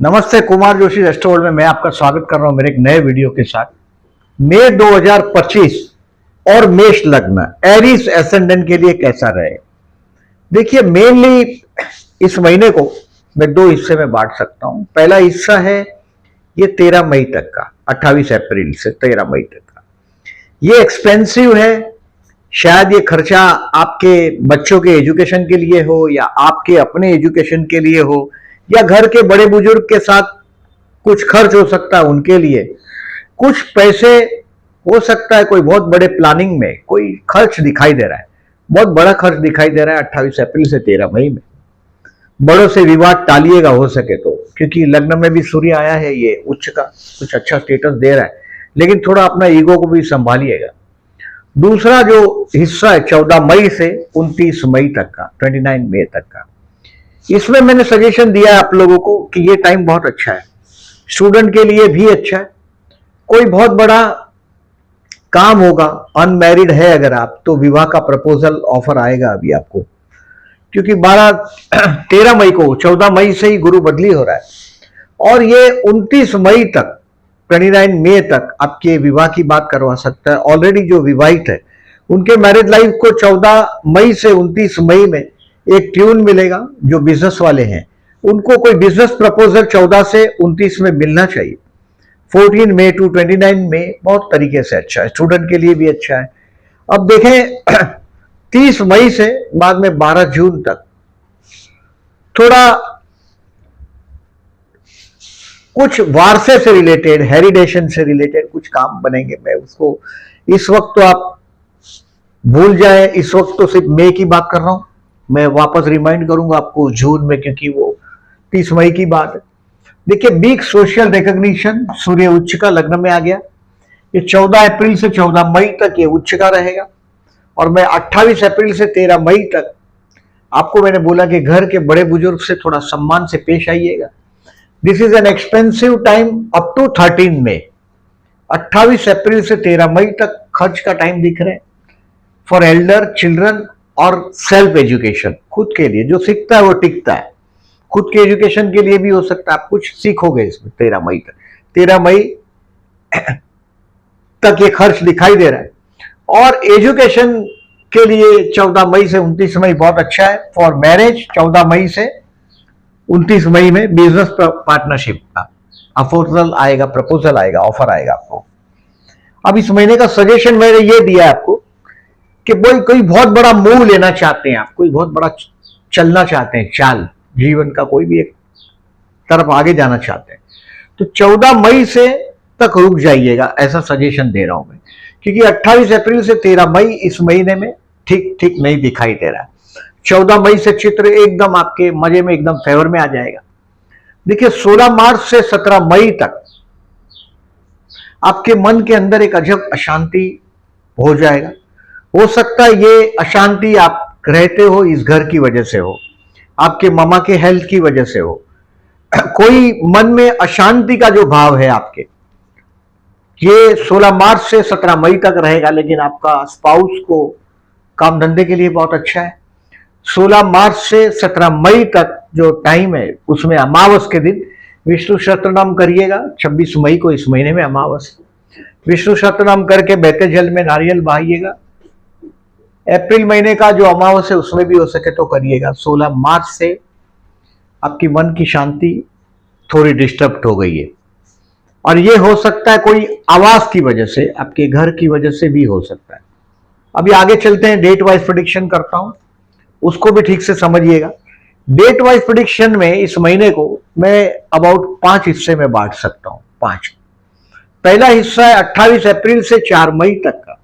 नमस्ते, कुमार जोशी रेस्टोरेंट में मैं आपका स्वागत कर रहा हूं मेरे एक नए वीडियो के साथ। मई 2025 और मेष लग्न एरीज एसेंडेंट के लिए कैसा रहे। देखिए, मेनली इस महीने को मैं दो हिस्से में बांट सकता हूं। पहला हिस्सा है ये 13 मई तक का, 28 अप्रैल से 13 मई तक का। ये एक्सपेंसिव है। शायद ये खर्चा आपके बच्चों के एजुकेशन के लिए हो या आपके अपने एजुकेशन के लिए हो या घर के बड़े बुजुर्ग के साथ कुछ खर्च हो सकता है उनके लिए। कुछ पैसे हो सकता है कोई बहुत बड़े प्लानिंग में कोई खर्च दिखाई दे रहा है, बहुत बड़ा खर्च दिखाई दे रहा है 28 अप्रैल से 13 मई में। बड़ों से विवाद टालिएगा हो सके तो, क्योंकि लग्न में भी सूर्य आया है, ये उच्च का कुछ अच्छा स्टेटस दे रहा है, लेकिन थोड़ा अपना ईगो को भी संभालिएगा। दूसरा जो हिस्सा है 14 मई से 29 मई तक का, 29 मई तक का, इसमें मैंने सजेशन दिया है आप लोगों को कि ये टाइम बहुत अच्छा है, स्टूडेंट के लिए भी अच्छा है। कोई बहुत बड़ा काम होगा, अनमैरिड है अगर आप, तो विवाह का प्रपोजल ऑफर आएगा अभी आपको, क्योंकि 13 मई को 14 मई से ही गुरु बदली हो रहा है और ये 29 मई तक 29 मई तक आपके विवाह की बात करवा सकता है। ऑलरेडी जो विवाहित है उनके मैरिज लाइफ को 14 मई से 29 मई में एक ट्यून मिलेगा। जो बिजनेस वाले हैं उनको कोई बिजनेस प्रपोजल 14 से 29 में मिलना चाहिए। 14 मई टू 29 मई बहुत तरीके से अच्छा है, स्टूडेंट के लिए भी अच्छा है। अब देखें 30 मई से बाद में 12 जून तक थोड़ा कुछ वारसे से रिलेटेड, हेरिडेशन से रिलेटेड कुछ काम बनेंगे। मैं उसको इस वक्त तो आप भूल जाए, इस वक्त तो सिर्फ मई की बात कर रहा हूं। मैं वापस रिमाइंड करूंगा आपको जून में, क्योंकि वो 30 मई की बात है। देखिए, बिग सोशल रिकॉग्निशन, सूर्य उच्च का लग्न में आ गया। ये 14 अप्रैल से 14 मई तक ये उच्च का रहेगा और मैं 28 अप्रैल से 13 मई तक आपको मैंने बोला कि घर के बड़े बुजुर्ग से थोड़ा सम्मान से पेश आइएगा। This is an expensive time up to 13 May. 28 अप्रैल से 13 मई तक खर्च का टाइम दिख रहे हैं फॉर एल्डर, चिल्ड्रन और सेल्फ एजुकेशन। खुद के लिए जो सीखता है वो टिकता है। खुद के एजुकेशन के लिए भी हो सकता है आप कुछ सीखोगे इसमें 13 मई तक। 13 मई तक ये खर्च दिखाई दे रहा है और एजुकेशन के लिए 14 मई से 29 मई बहुत अच्छा है। फॉर मैरिज 14 मई से 29 मई में बिजनेस पार्टनरशिप का प्रपोजल आएगा, ऑफर आएगा आपको। अब इस महीने का सजेशन मैंने ये दिया आपको कि कोई बहुत बड़ा मूव लेना चाहते हैं आप, कोई बहुत बड़ा चलना चाहते हैं, चाल जीवन का कोई भी एक तरफ आगे जाना चाहते हैं, तो 14 मई से तक रुक जाइएगा, ऐसा सजेशन दे रहा हूं मैं। क्योंकि 28 अप्रैल से 13 मई इस महीने में ठीक ठीक नहीं दिखाई दे रहा है। 14 मई से चित्र एकदम आपके मजे में, एकदम फेवर में आ जाएगा। देखिए, 16 मार्च से 17 मई तक आपके मन के अंदर एक अजब अशांति हो जाएगा। हो सकता है ये अशांति आप रहते हो इस घर की वजह से हो, आपके मामा के हेल्थ की वजह से हो। कोई मन में अशांति का जो भाव है आपके, ये 16 मार्च से 17 मई तक रहेगा। लेकिन आपका स्पाउस को काम धंधे के लिए बहुत अच्छा है। 16 मार्च से 17 मई तक जो टाइम है उसमें अमावस के दिन विष्णु सहस्त्रनाम करिएगा। 26 मई को इस महीने में अमावस, विष्णु सहस्त्रनाम करके बहते जल में नारियल बहाइएगा। अप्रैल महीने का जो अमावस है उसमें भी हो सके तो करिएगा। 16 मार्च से आपकी मन की शांति थोड़ी डिस्टर्ब हो गई है और ये हो सकता है कोई आवास की वजह से, आपके घर की वजह से भी हो सकता है। अभी आगे चलते हैं, डेट वाइज प्रेडिक्शन करता हूं, उसको भी ठीक से समझिएगा। डेट वाइज प्रेडिक्शन में इस महीने को मैं अबाउट 5 हिस्से में बांट सकता हूं। 5। पहला हिस्सा है 28 अप्रैल से 4 मई तक का।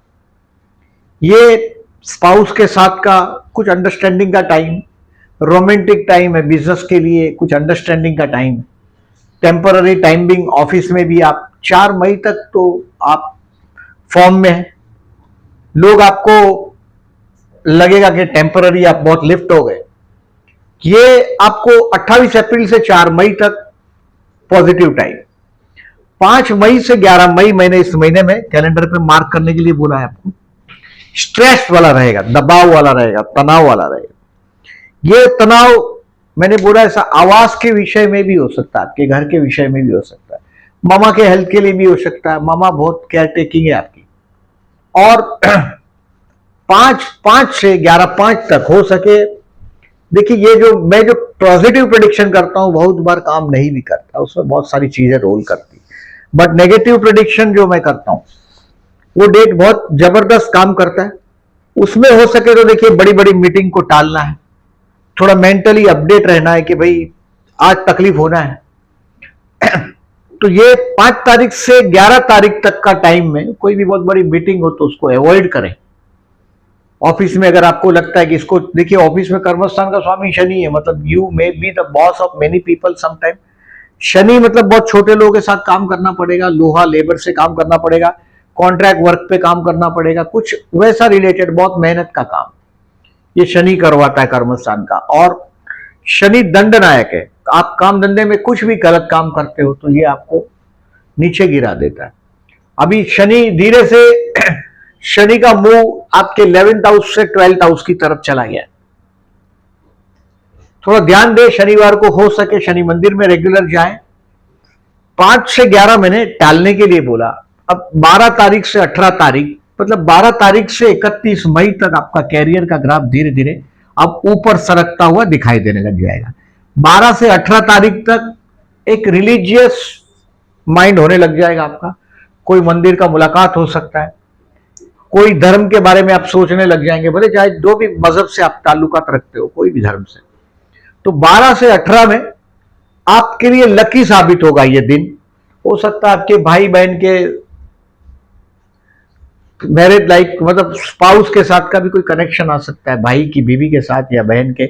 ये स्पाउस के साथ का कुछ अंडरस्टैंडिंग का टाइम, रोमांटिक टाइम है। बिजनेस के लिए कुछ अंडरस्टैंडिंग का टाइम, टेम्पररी टाइमिंग ऑफिस में भी। आप 4 मई तक तो आप फॉर्म में हैं, लोग आपको लगेगा कि टेम्पररी आप बहुत लिफ्ट हो गए। ये आपको 28 अप्रैल से 4 मई तक पॉजिटिव टाइम। 5 मई से 11 मई मैंने इस महीने में कैलेंडर पे मार्क करने के लिए बोला है आपको। स्ट्रेस वाला रहेगा, दबाव वाला रहेगा, तनाव वाला रहेगा। ये तनाव मैंने बोला ऐसा आवास के विषय में भी हो सकता है, आपके घर के विषय में भी हो सकता है, मामा के हेल्थ के लिए भी हो सकता है, मामा बहुत केयर टेकिंग है आपकी। और 5 से 11-5 तक हो सके। देखिए ये जो मैं जो पॉजिटिव प्रेडिक्शन करता हूं बहुत बार काम नहीं भी करता, उसमें बहुत सारी चीजें रोल करती, बट नेगेटिव प्रेडिक्शन जो मैं करता हूं वो डेट बहुत जबरदस्त काम करता है। उसमें हो सके तो देखिए बड़ी बड़ी मीटिंग को टालना है, थोड़ा मेंटली अपडेट रहना है कि भाई आज तकलीफ होना है। तो ये 5 तारीख से 11 तारीख तक का टाइम में कोई भी बहुत बड़ी मीटिंग हो तो उसको अवॉइड करें। ऑफिस में अगर आपको लगता है कि इसको, देखिए ऑफिस में कर्मस्थान का स्वामी शनि है, मतलब you may be the boss of many people sometime. Shani मतलब बहुत छोटे लोगों के साथ काम करना पड़ेगा, लोहा लेबर से काम करना पड़ेगा, कॉन्ट्रैक्ट वर्क पे काम करना पड़ेगा, कुछ वैसा रिलेटेड बहुत मेहनत का काम ये शनि करवाता है कर्मस्थान का। और शनि दंडनायक है, आप काम धंधे में कुछ भी गलत काम करते हो तो ये आपको नीचे गिरा देता है। अभी शनि धीरे से शनि का मुंह आपके 11th हाउस से 12th हाउस की तरफ चला गया। थोड़ा ध्यान दे, शनिवार को हो सके शनि मंदिर में रेगुलर जाए। 5 से 11 महीने टालने के लिए बोला। अब 12 तारीख से 18 तारीख, मतलब 12 तारीख से 31 मई तक आपका कैरियर का ग्राफ धीरे धीरे अब ऊपर सरकता हुआ दिखाई देने लग जाएगा। 12 से 18 तारीख तक एक रिलीजियस माइंड होने लग जाएगा आपका। कोई मंदिर का मुलाकात हो सकता है, कोई धर्म के बारे में आप सोचने लग जाएंगे, भले चाहे जो भी मजहब से आप ताल्लुकात रखते हो, कोई भी धर्म से। तो 12 से 18 में आपके लिए लकी साबित होगा ये दिन। हो सकता है आपके भाई बहन के मैरिज लाइक, मतलब स्पाउस के साथ का भी कोई कनेक्शन आ सकता है, भाई की बीवी के साथ या बहन के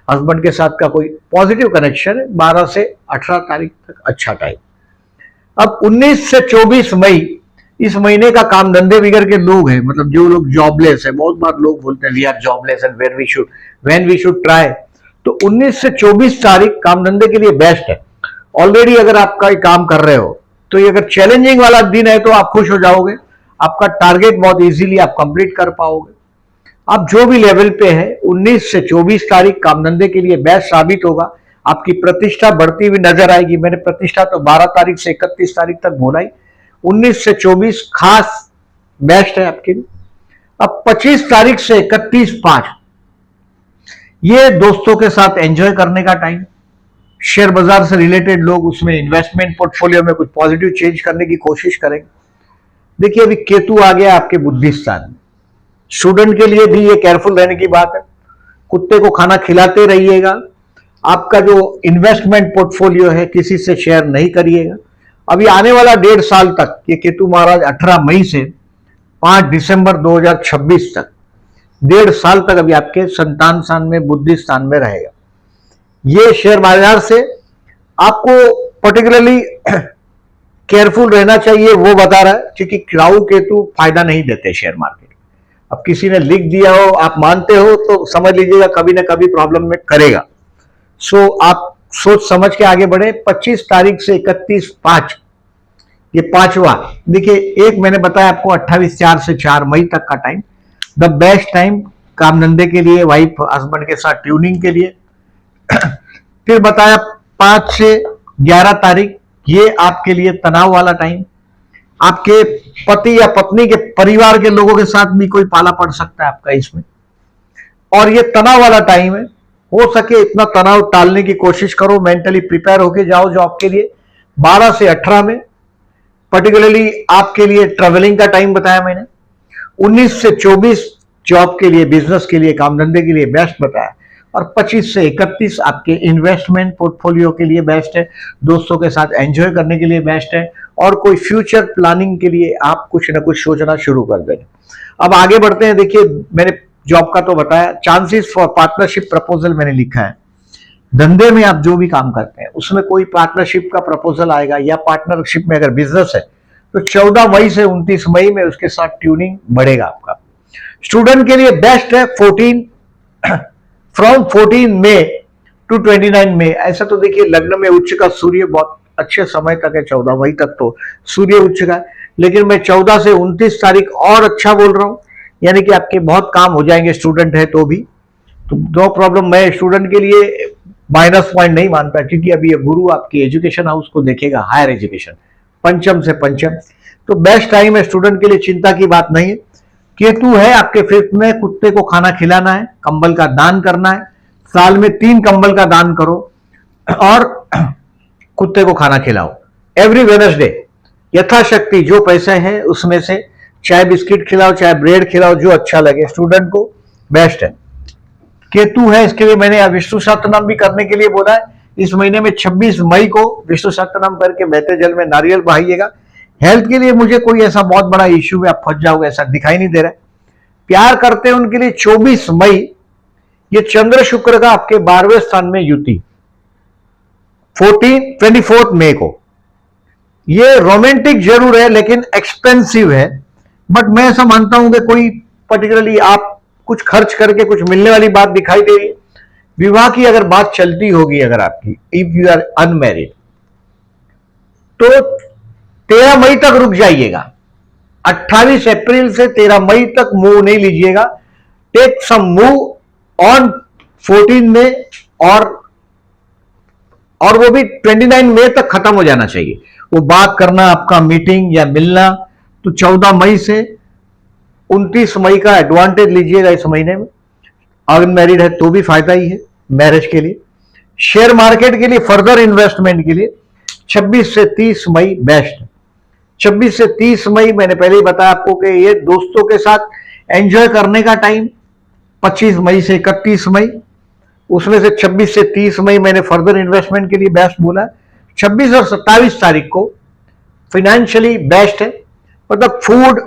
हस्बैंड के साथ का कोई पॉजिटिव कनेक्शन है। 12 से 18 तारीख तक अच्छा टाइम। अब 19 से 24 मई, इस महीने का काम धंधे बिगड़ के लोग हैं, मतलब जो लोग जॉबलेस है, बहुत बार लोग बोलते हैं we are jobless and when we should try. तो 19 से 24 तारीख काम धंधे के लिए बेस्ट है। ऑलरेडी अगर आप कोई काम कर रहे हो तो ये अगर चैलेंजिंग वाला दिन है तो आप खुश हो जाओगे, आपका टारगेट बहुत इजीली आप कंप्लीट कर पाओगे। आप जो भी लेवल पे है 19 से 24 तारीख काम धंधे के लिए बेस्ट साबित होगा। आपकी प्रतिष्ठा बढ़ती हुई नजर आएगी। मैंने प्रतिष्ठा तो 12 तारीख से 31 तारीख तक बोला ही, 19 से 24 खास बेस्ट है आपके लिए। अब 25 तारीख से 31/5 ये दोस्तों के साथ एंजॉय करने का टाइम। शेयर बाजार से रिलेटेड लोग उसमें इन्वेस्टमेंट पोर्टफोलियो में कुछ पॉजिटिव चेंज करने की कोशिश करेंगे। देखिए अभी केतु आ गया आपके बुद्धि स्थान में। स्टूडेंट के लिए भी ये केयरफुल रहने की बात है, कुत्ते को खाना खिलाते रहिएगा। आपका जो इन्वेस्टमेंट पोर्टफोलियो है किसी से शेयर नहीं करिएगा। अभी आने वाला 1.5 साल तक ये केतु महाराज 18 मई से 5 दिसंबर 2026 तक 1.5 साल तक अभी आपके संतान स्थान में, बुद्धि स्थान में रहेगा। ये शेयर बाजार से आपको पर्टिकुलरली केयरफुल रहना चाहिए, वो बता रहा है, क्योंकि राहु केतु फायदा नहीं देते शेयर मार्केट। अब किसी ने लिख दिया हो, आप मानते हो तो समझ लीजिएगा कभी ना कभी प्रॉब्लम में करेगा। सो आप सोच समझ के आगे बढ़े। 25 तारीख से 31/5 ये 5वां, देखिए एक मैंने बताया आपको 28/4 से 4 मई तक का टाइम द बेस्ट टाइम काम धंधे के लिए, वाइफ हस्बैंड के साथ ट्यूनिंग के लिए। फिर बताया 5 से 11 तारीख ये आपके लिए तनाव वाला टाइम। आपके पति या पत्नी के परिवार के लोगों के साथ भी कोई पाला पड़ सकता है आपका इसमें, और ये तनाव वाला टाइम है। हो सके इतना तनाव टालने की कोशिश करो, मेंटली प्रिपेयर होके जाओ जॉब के लिए। 12 से 18 में पर्टिकुलरली आपके लिए ट्रेवलिंग का टाइम बताया मैंने। 19 से 24 जॉब के लिए, बिजनेस के लिए, काम धंधे के लिए बेस्ट बताया। और 25 से 31 आपके इन्वेस्टमेंट पोर्टफोलियो के लिए बेस्ट है, दोस्तों के साथ एंजॉय करने के लिए बेस्ट है, और कोई फ्यूचर प्लानिंग के लिए आप कुछ ना कुछ सोचना शुरू कर दें। अब आगे बढ़ते हैं। देखिए मैंने जॉब का तो बताया, चांसेस फॉर पार्टनरशिप प्रपोजल मैंने लिखा है। धंधे में आप जो भी काम करते हैं उसमें कोई पार्टनरशिप का प्रपोजल आएगा, या पार्टनरशिप में अगर बिजनेस है तो 14 मई से 29 मई में उसके साथ ट्यूनिंग बढ़ेगा आपका। स्टूडेंट के लिए बेस्ट है 14 मई टू 29 मई। ऐसा तो देखिए लग्न में उच्च का सूर्य बहुत अच्छे समय तक है, 14 मई तक तो सूर्य उच्च का है, लेकिन मैं 14 से 29 तारीख और अच्छा बोल रहा हूं, यानी कि आपके बहुत काम हो जाएंगे स्टूडेंट है तो भी। तो नो प्रॉब्लम। मैं स्टूडेंट के लिए माइनस पॉइंट नहीं मानता, क्योंकि अभी ये गुरु आपकी एजुकेशन हाउस को देखेगा, हायर एजुकेशन, पंचम से पंचम। तो बेस्ट टाइम है स्टूडेंट के लिए, चिंता की बात नहीं है। केतु है आपके फिफ्थ में, कुत्ते को खाना खिलाना है, कंबल का दान करना है, साल में 3 कंबल का दान करो और कुत्ते को खाना खिलाओ एवरी वेडनेसडे। यथाशक्ति जो पैसे है उसमें से चाहे बिस्किट खिलाओ, चाहे ब्रेड खिलाओ, जो अच्छा लगे स्टूडेंट को, बेस्ट है। केतु है, इसके लिए मैंने विष्णु सहस्त्रनाम भी करने के लिए बोला है। इस महीने में 26 मई को विष्णु सहस्त्रनाम करके बहते जल में नारियल बहाइएगा। हेल्थ के लिए मुझे कोई ऐसा बहुत बड़ा इश्यू में आप फंस जाओगे ऐसा दिखाई नहीं दे रहा है। प्यार करते हैं उनके लिए 24 मई, ये चंद्र शुक्र का आपके 12वें स्थान में युति, 24 मई को। ये रोमांटिक जरूर है लेकिन एक्सपेंसिव है, बट मैं ऐसा मानता हूं कि कोई पर्टिकुलरली आप कुछ खर्च करके कुछ मिलने वाली बात दिखाई दे रही है। विवाह की अगर बात चलती होगी अगर आपकी, इफ यू आर अनमैरिड, तो 13 मई तक रुक जाइएगा। 28 अप्रैल से 13 मई तक मूव नहीं लीजिएगा। टेक सम मूव ऑन 14 में, और वो भी 29 मई तक खत्म हो जाना चाहिए वो बात करना आपका, मीटिंग या मिलना। तो 14 मई से 29 मई का एडवांटेज लीजिएगा इस महीने में। अनमैरिड है तो भी फायदा ही है मैरिज के लिए। शेयर मार्केट के लिए, फर्दर इन्वेस्टमेंट के लिए 26 से 30 मई बेस्ट है। 26 से 30 मई मैंने पहले ही बताया आपको कि ये दोस्तों के साथ एंजॉय करने का टाइम। 25 मई से 31 मई, उसमें से 26 से 30 मई मैंने फर्दर इन्वेस्टमेंट के लिए बेस्ट बोला। 26 और 27 तारीख को फाइनेंशियली बेस्ट है, मतलब फूड,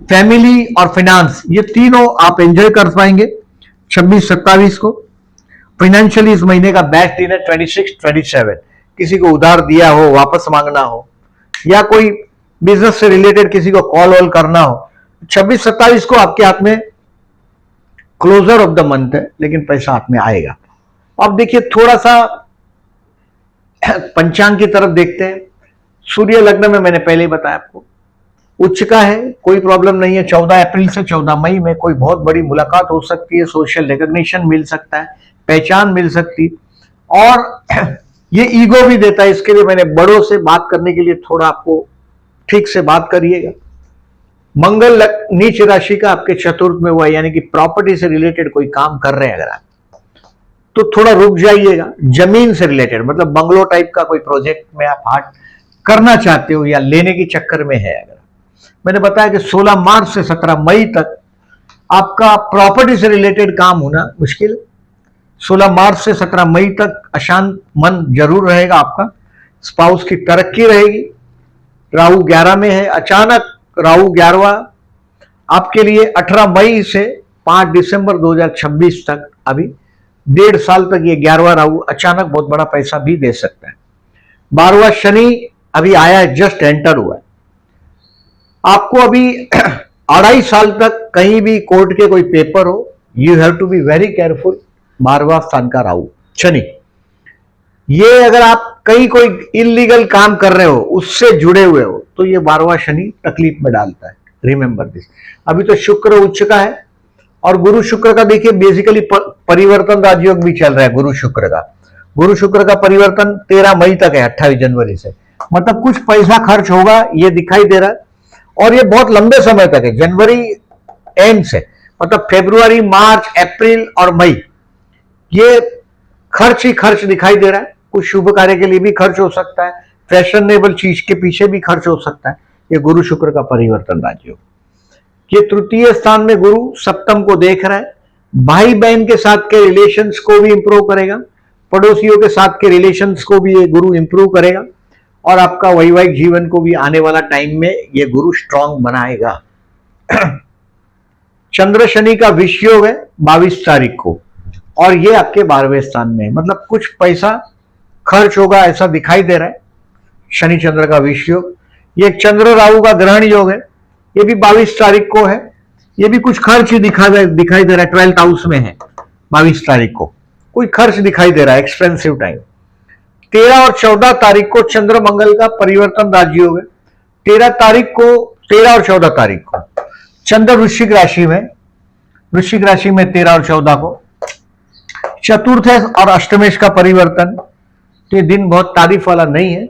फैमिली और फाइनेंस, ये तीनों आप एंजॉय कर पाएंगे 26-27 को। फाइनेंशियली इस महीने का बेस्ट दिन है 26-27। किसी को उधार दिया हो, वापस मांगना हो, या कोई बिजनेस से रिलेटेड किसी को कॉल वॉल करना हो, 26-27 को आपके हाथ में क्लोजर ऑफ द मंथ है, लेकिन पैसा हाथ में आएगा। अब देखिए थोड़ा सा पंचांग की तरफ देखते हैं। सूर्य लग्न में मैंने पहले ही बताया आपको उच्च का है, कोई प्रॉब्लम नहीं है। 14 अप्रैल से 14 मई में कोई बहुत बड़ी मुलाकात हो सकती है, सोशल रिकॉग्निशन मिल सकता है, पहचान मिल सकती, और ये ईगो भी देता है। इसके लिए मैंने बड़ों से बात करने के लिए थोड़ा आपको ठीक से बात करिएगा। मंगल नीच राशि का आपके चतुर्थ में हुआ, यानी कि प्रॉपर्टी से रिलेटेड कोई काम कर रहे हैं अगर आप, तो थोड़ा रुक जाइएगा। जमीन से रिलेटेड, मतलब बंगलो टाइप का कोई प्रोजेक्ट में आप हाथ करना चाहते हो या लेने के चक्कर में है अगर, मैंने बताया कि 16 मार्च से 17 मई तक आपका प्रॉपर्टी से रिलेटेड काम होना मुश्किल। 16 मार्च से 17 मई तक अशांत मन जरूर रहेगा आपका। स्पाउस की तरक्की रहेगी। राहु 11 में है, अचानक राहु 11वां आपके लिए 18 मई से 5 दिसंबर 2026 तक, अभी 1.5 साल तक ये 11वां राहु अचानक बहुत बड़ा पैसा भी दे सकता है। 12वां शनि अभी आया है, जस्ट एंटर हुआ है। आपको अभी 2.5 साल तक कहीं भी कोर्ट के कोई पेपर हो, you have to be very careful. 12वां स्थान का राहु शनि, ये अगर आप कहीं कोई इलीगल काम कर रहे हो, उससे जुड़े हुए हो, तो ये 12वां शनि तकलीफ में डालता है। Remember this. अभी तो शुक्र उच्च का है, और गुरु शुक्र का देखिए बेसिकली परिवर्तन राजयोग भी चल रहा है। गुरु शुक्र का परिवर्तन 13 मई तक है, 28 जनवरी से, मतलब कुछ पैसा खर्च होगा ये दिखाई दे रहा है, और ये बहुत लंबे समय तक है, जनवरी एंड से, मतलब फरवरी, मार्च, अप्रैल और मई, ये खर्च ही खर्च दिखाई दे रहा है। कुछ शुभ कार्य के लिए भी खर्च हो सकता है, फैशनेबल चीज के पीछे भी खर्च हो सकता है। ये गुरु शुक्र का परिवर्तन राजयोग। ये तृतीय स्थान में गुरु सप्तम को देख रहा है। भाई बहन के साथ के रिलेशंस को भी इंप्रूव करेगा, पड़ोसियों के साथ के रिलेशंस को भी ये गुरु इंप्रूव करेगा, और आपका वैवाहिक जीवन को भी आने वाला टाइम में ये गुरु स्ट्रांग बनाएगा। चंद्र शनि का विषयोग है 22 तारीख को, और ये आपके 12वें स्थान में है, मतलब कुछ पैसा खर्च होगा ऐसा दिखाई दे रहा है। शनि चंद्र का विषयोग, ये चंद्र राहु का ग्रहण योग है, ये भी 22 तारीख को है। ये भी कुछ खर्च ही दिखाई दे रहा है, 12th हाउस में है 22 तारीख को, कोई खर्च दिखाई दे रहा है, एक्सपेंसिव टाइम। 13 और 14 तारीख को चंद्र मंगल का परिवर्तन राजयोग है। 13 और 14 तारीख को चंद्र वृश्चिक राशि में 13 और 14 को चतुर्थेश और अष्टमेश का परिवर्तन, तो ये दिन बहुत तारीफ वाला नहीं है।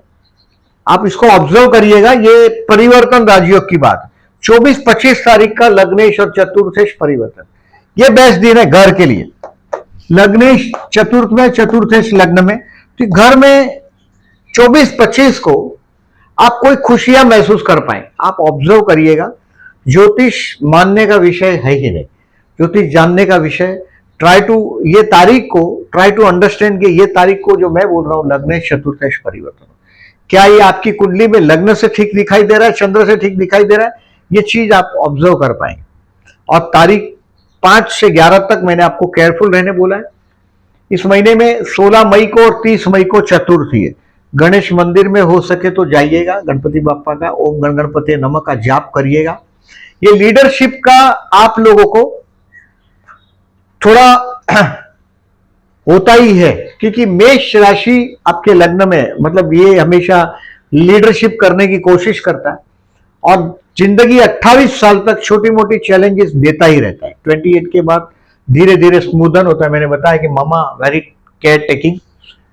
आप इसको ऑब्जर्व करिएगा, ये परिवर्तन राजयोग की बात। 24-25 तारीख का लग्नेश और चतुर्थेश परिवर्तन, ये बेस्ट दिन है घर के लिए। लग्नेश चतुर्थ में, चतुर्थेश लग्न में, तो घर में 24-25 को आप कोई खुशियां महसूस कर पाए। आप ऑब्जर्व करिएगा, ज्योतिष मानने का विषय है ही नहीं, ज्योतिष जानने का विषय। ट्राई टू ये तारीख को ट्राई टू अंडरस्टैंड कि ये तारीख को जो मैं बोल रहा हूं लग्नेश चतुर्थेश परिवर्तन, क्या ये आपकी कुंडली में लग्न से ठीक दिखाई दे रहा है, चंद्र से ठीक दिखाई दे रहा है, ये चीज आप ऑब्जर्व कर पाएंगे। और तारीख 5 से 11 तक मैंने आपको केयरफुल रहने बोला है। इस महीने में 16 मई को और 30 मई को चतुर्थी है। गणेश मंदिर में हो सके तो जाइएगा, गणपति बाप्पा का ओम गण गणपति नमः का जाप करिएगा। ये लीडरशिप का आप लोगों को थोड़ा होता ही है, क्योंकि मेष राशि आपके लग्न में, मतलब ये हमेशा लीडरशिप करने की कोशिश करता है और जिंदगी 28 साल तक छोटी मोटी चैलेंजेस देता ही रहता है। 28 के बाद धीरे धीरे स्मूदन होता है। मैंने बताया कि मामा वेरी केयर टेकिंग।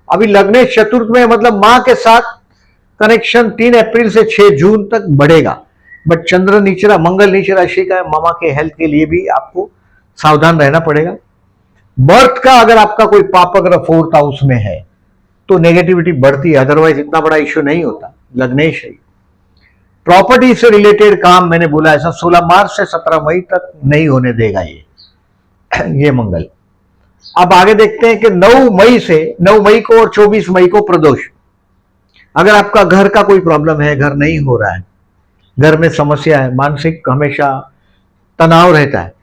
अभी लग्नेश चतुर्थ में, मतलब मां के साथ कनेक्शन 3 अप्रैल से 6 जून तक बढ़ेगा, बट चंद्र नीचरा, मंगल नीच राशि का है। मामा के हेल्थ के लिए भी आपको सावधान रहना पड़ेगा। बर्थ का अगर आपका कोई पाप अगर 4th हाउस में है तो नेगेटिविटी बढ़ती है, अदरवाइज इतना बड़ा इश्यू नहीं होता। लग्नेश है। प्रॉपर्टी से रिलेटेड काम मैंने बोला ऐसा 16 मार्च से 17 मई तक नहीं होने देगा ये मंगल। अब आगे देखते हैं कि 9 मई को और 24 मई को प्रदोष। अगर आपका घर का कोई प्रॉब्लम है, घर नहीं हो रहा है, घर में समस्या है, मानसिक हमेशा तनाव रहता है,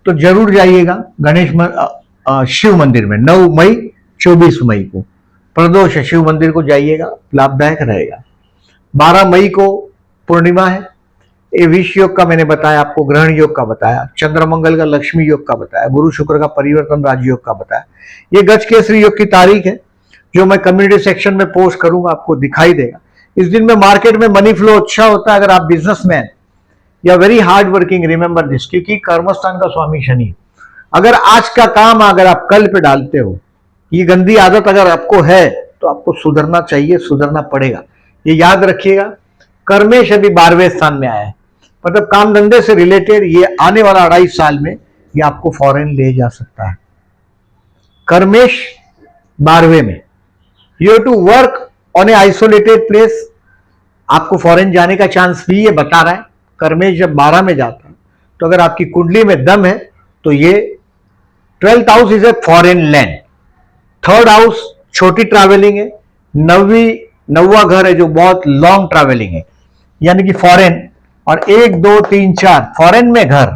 तो जरूर जाइएगा शिव मंदिर में। 9 मई 24 मई को प्रदोष है, शिव मंदिर को जाइएगा, लाभदायक रहेगा। 12 मई को पूर्णिमा है। ये विष योग का मैंने बताया आपको, ग्रहण योग का बताया, चंद्र मंगल का लक्ष्मी योग का बताया, गुरु शुक्र का परिवर्तन राजयोग का बताया। ये गज केसरी योग की तारीख है जो मैं कम्युनिटी सेक्शन में पोस्ट करूंगा, आपको दिखाई देगा। इस दिन में मार्केट में मनी फ्लो अच्छा होता है अगर आप बिजनेसमैन या very hard working. Remember this, क्योंकि कर्मस्थान का स्वामी शनि। अगर आज का काम अगर आप कल पे डालते हो, ये गंदी आदत अगर आपको है तो आपको सुधरना चाहिए, सुधरना पड़ेगा। ये याद रखिएगा। कर्मेश अभी 12वें स्थान में आया है, मतलब काम धंधे से रिलेटेड ये आने वाला 2.5 साल में ये आपको फॉरेन ले जा सकता है। कर्मेश 12वें में, you have to work on a isolated place. आपको फॉरेन जाने का चांस भी ये बता रहा है। कर्मेश जब 12 में जाता है तो अगर आपकी कुंडली में दम है तो ये 12th house is a foreign land. 3rd house छोटी ट्रैवलिंग है। 9वां घर है जो बहुत लॉन्ग ट्रैवलिंग है, यानी कि फॉरेन। और 1 2 3 4 फॉरेन में घर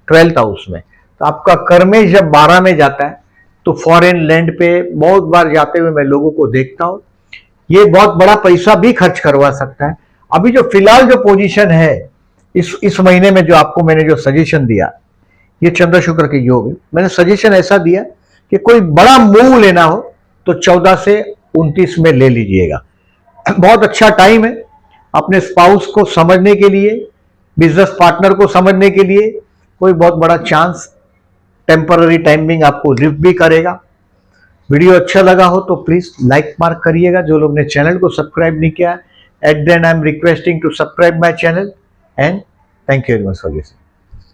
12th हाउस में। तो आपका कर्मेश जब 12 में जाता है तो फॉरेन लैंड पे बहुत बार जाते हुए मैं लोगों को देखता हूं। ये बहुत बड़ा पैसा भी खर्च करवा सकता है। अभी जो फिलहाल जो पोजीशन है इस महीने में, जो आपको मैंने जो सजेशन दिया, ये चंद्र शुक्र के योग है। मैंने सजेशन ऐसा दिया कि कोई बड़ा मूव लेना हो तो 14 से 29 में ले लीजिएगा। बहुत अच्छा टाइम है अपने स्पाउस को समझने के लिए, बिजनेस पार्टनर को समझने के लिए। कोई बहुत बड़ा चांस, टेम्पररी टाइमिंग आपको लिफ्ट भी करेगा। वीडियो अच्छा लगा हो तो प्लीज लाइक मार्क करिएगा। जो लोग ने चैनल को सब्सक्राइब नहीं किया, at the end I am requesting to subscribe my channel and thank you very much for this.